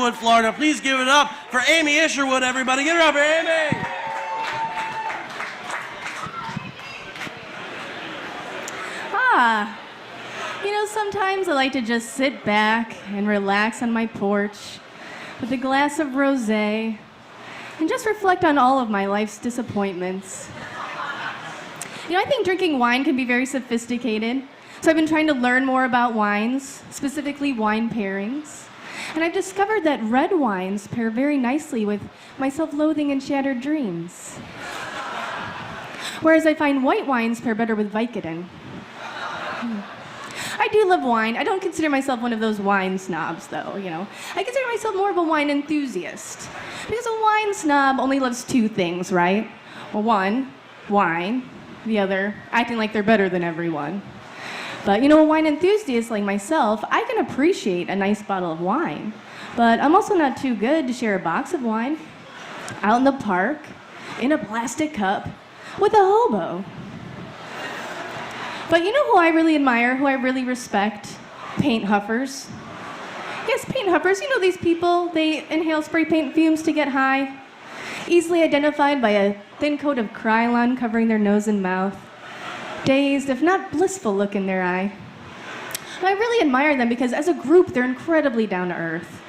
Wynwood, Florida. Please give it up for Amy Isherwood, everybody. Give it up for Amy. Sometimes I like to just sit back and relax on my porch with a glass of rosé and just reflect on all of my life's disappointments. I think drinking wine can be very sophisticated, so I've been trying to learn more about wines, specifically wine pairings. And I've discovered that red wines pair very nicely with my self-loathing and shattered dreams. Whereas I find white wines pair better with Vicodin. I do love wine. I don't consider myself one of those wine snobs, though, I consider myself more of a wine enthusiast. Because a wine snob only loves two things, right? Well, one, wine. The other, acting like they're better than everyone. But, a wine enthusiast like myself, I can appreciate a nice bottle of wine. But I'm also not too good to share a box of wine out in the park, in a plastic cup, with a hobo. But who I really admire, who I really respect? Paint huffers. Yes, paint huffers. These people, they inhale spray paint fumes to get high. Easily identified by a thin coat of Krylon covering their nose and mouth. Dazed, if not blissful look in their eye. And I really admire them because as a group, they're incredibly down to earth.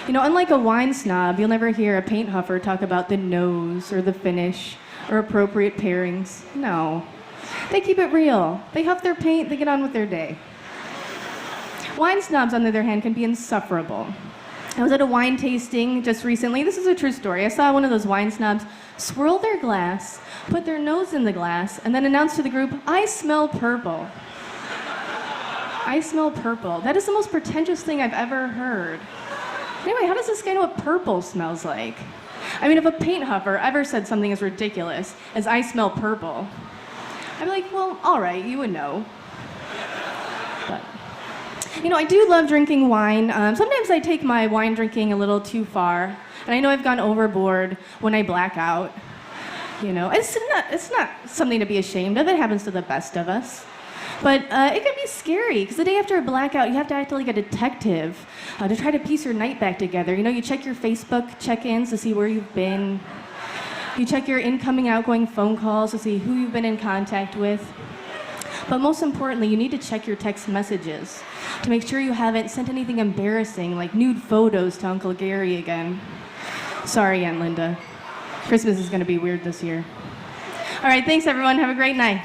Unlike a wine snob, you'll never hear a paint huffer talk about the nose or the finish or appropriate pairings. No. They keep it real. They huff their paint, they get on with their day. Wine snobs, on the other hand, can be insufferable. I was at a wine tasting just recently. This is a true story. I saw one of those wine snobs swirl their glass, put their nose in the glass, and then announce to the group, "I smell purple." I smell purple. That is the most pretentious thing I've ever heard. Anyway, how does this guy know what purple smells like? If a paint huffer ever said something as ridiculous as "I smell purple," I'd be like, well, all right, you would know. But, I do love drinking wine. Sometimes I take my wine drinking a little too far, and I know I've gone overboard when I black out. It's not something to be ashamed of. It happens to the best of us. But it can be scary, because the day after a blackout, you have to act like a detective to try to piece your night back together. You check your Facebook check-ins to see where you've been. You check your incoming, outgoing phone calls to see who you've been in contact with. But most importantly, you need to check your text messages to make sure you haven't sent anything embarrassing, like nude photos to Uncle Gary again. Sorry, Aunt Linda. Christmas is going to be weird this year. All right, thanks, everyone. Have a great night.